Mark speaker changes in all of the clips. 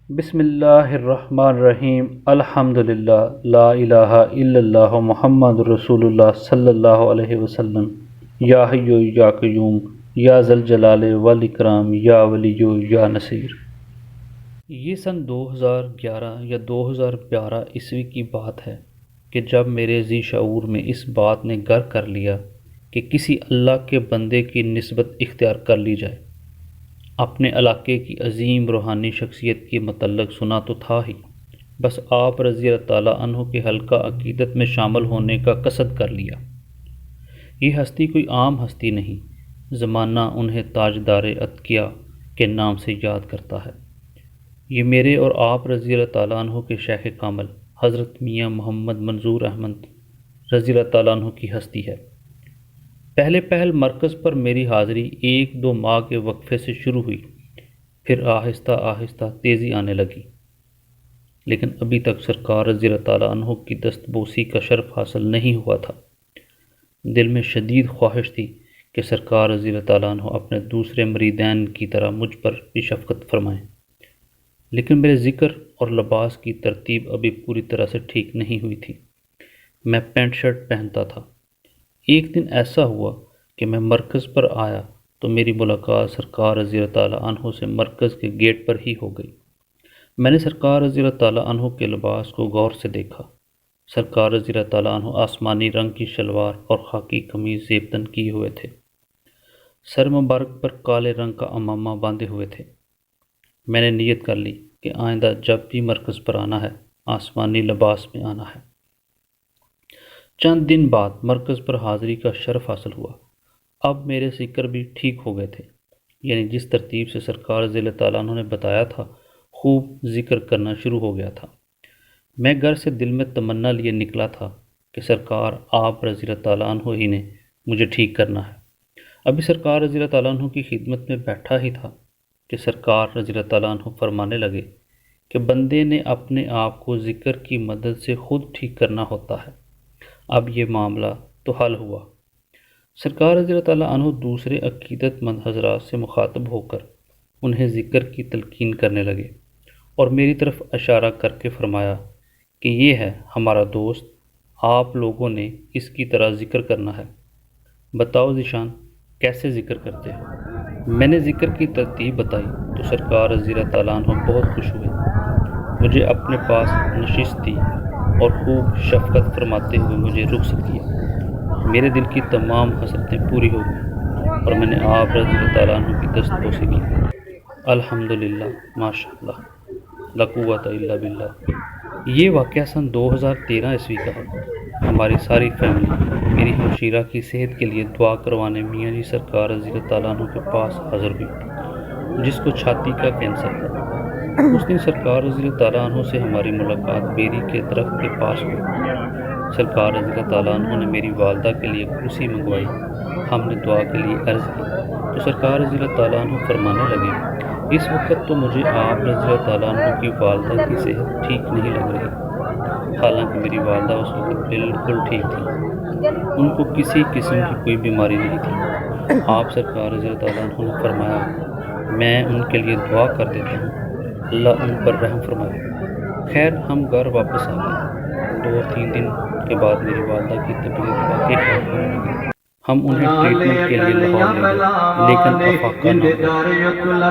Speaker 1: بسم اللہ الرحمن الرحیم الحمدللہ لا الہ الا اللہ محمد رسول اللہ صلی اللہ علیہ وسلم یا حی یا قیوم یا ذل جلال والاکرام یا ولی یا نصیر۔ یہ سن 2011 یا 2012 عیسوی کی بات ہے کہ جب میرے ذی شعور میں اس بات نے گر کر لیا کہ کسی اللہ کے بندے کی نسبت اختیار کر لی جائے۔ اپنے علاقے کی عظیم روحانی شخصیت کے متعلق سنا تو تھا ہی، بس آپ رضی اللہ تعالیٰ عنہ کے حلقہ عقیدت میں شامل ہونے کا قصد کر لیا۔ یہ ہستی کوئی عام ہستی نہیں، زمانہ انہیں تاجدار اتقیاء کے نام سے یاد کرتا ہے۔ یہ میرے اور آپ رضی اللہ تعالیٰ عنہ کے شیخ کامل حضرت میاں محمد منظور احمد رضی اللہ تعالیٰ عنہ کی ہستی ہے۔ پہل مرکز پر میری حاضری 1-2 ماہ کے وقفے سے شروع ہوئی، پھر آہستہ آہستہ تیزی آنے لگی، لیکن ابھی تک سرکار رضی اللہ تعالیٰ عنہ کی دستبوسی کا شرف حاصل نہیں ہوا تھا۔ دل میں شدید خواہش تھی کہ سرکار رضی اللہ تعالیٰ عنہ اپنے دوسرے مریدین کی طرح مجھ پر بھی شفقت فرمائیں، لیکن میرے ذکر اور لباس کی ترتیب ابھی پوری طرح سے ٹھیک نہیں ہوئی تھی۔ میں پینٹ شرٹ پہنتا تھا۔ ایک دن ایسا ہوا کہ میں مرکز پر آیا تو میری ملاقات سرکار رضی اللہ تعالیٰ عنہ سے مرکز کے گیٹ پر ہی ہو گئی۔ میں نے سرکار رضی اللہ تعالیٰ عنہ کے لباس کو غور سے دیکھا۔ سرکار رضی اللہ تعالیٰ عنہ آسمانی رنگ کی شلوار اور خاکی قمیض زیبتن کیے ہوئے تھے، سر مبارک پر کالے رنگ کا عمامہ باندھے ہوئے تھے۔ میں نے نیت کر لی کہ آئندہ جب بھی مرکز پر آنا ہے آسمانی لباس میں آنا ہے۔ چند دن بعد مرکز پر حاضری کا شرف حاصل ہوا۔ اب میرے ذکر بھی ٹھیک ہو گئے تھے، یعنی جس ترتیب سے سرکار رضی اللہ تعالیٰ عنہ نے بتایا تھا خوب ذکر کرنا شروع ہو گیا تھا۔ میں گھر سے دل میں تمنا لیے نکلا تھا کہ سرکار آپ رضی اللہ تعالیٰ عنہ ہی نے مجھے ٹھیک کرنا ہے۔ ابھی سرکار رضی اللہ تعالیٰ عنہ کی خدمت میں بیٹھا ہی تھا کہ سرکار رضی اللہ تعالیٰ عنہ فرمانے لگے کہ بندے نے اپنے آپ کو ذکر کی مدد سے خود ٹھیک کرنا ہوتا ہے۔ اب یہ معاملہ تو حل ہوا۔ سرکار رضی اللہ تعالیٰ عنہ دوسرے عقیدت مند حضرات سے مخاطب ہو کر انہیں ذکر کی تلقین کرنے لگے اور میری طرف اشارہ کر کے فرمایا کہ یہ ہے ہمارا دوست، آپ لوگوں نے اس کی طرح ذکر کرنا ہے۔ بتاؤ ذیشان کیسے ذکر کرتے ہیں؟ میں نے ذکر کی ترتیب بتائی تو سرکار رضی اللہ تعالیٰ عنہ بہت خوش ہوئے، مجھے اپنے پاس نشست دی اور خوب شفقت فرماتے ہوئے مجھے رخصت کیا۔ میرے دل کی تمام حسرتیں پوری ہو گئیں اور میں نے آپ رضی اللہ تعالیٰ عنہ کی دستبوسی کی۔ الحمدللہ، ماشاء اللہ، لا قوت الا باللہ۔ یہ واقعہ سن 2013 عیسوی کا ہے۔ ہماری ساری فیملی میری ہمشیرہ کی صحت کے لیے دعا کروانے میاں جی سرکار رضی اللہ تعالیٰ عنہ کے پاس حاضر ہوئی، جس کو چھاتی کا کینسر تھا۔ اس دن سرکار رضی اللہ تعالیٰ عنہ سے ہماری ملاقات بیری کے درخت کے پاس ہوئی۔ سرکار رضی اللہ تعالیٰ عنہ نے میری والدہ کے لیے کرسی منگوائی۔ ہم نے دعا کے لیے عرض کی تو سرکار رضی اللہ تعالیٰ عنہ فرمانے لگے، اس وقت تو مجھے آپ رضی اللہ تعالیٰ عنہ کی والدہ کی صحت ٹھیک نہیں لگ رہی، حالانکہ میری والدہ اس وقت بالکل ٹھیک تھی، ان کو کسی قسم کی کوئی بیماری نہیں تھی۔ آپ سرکار رضی اللہ تعالیٰ عنہ نے فرمایا، میں ان کے لیے دعا کر دیتا ہوں، اللہ ان پر رحم فرمائے۔ خیر ہم گھر واپس آ گئے۔ 2-3 دن کے بعد میری والدہ کی طبیعت واقعی خراب ہونے لگی۔ ہم انہیں ٹریٹمنٹ کے لیے لاہور لے گئے، لیکن افاقہ نہ ہوا۔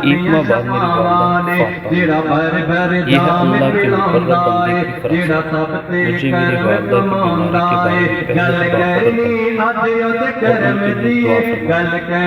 Speaker 1: 1 ماہ بعد میری والدہ فوت ہو گئی۔ یہ ہے اللہ کے مقرر بندے کی فراست۔ مجھے میری والدہ کی بیماری کے بارے میں پہلے خدا خبر کرتا اور ان کے لیے دعا فرماتا۔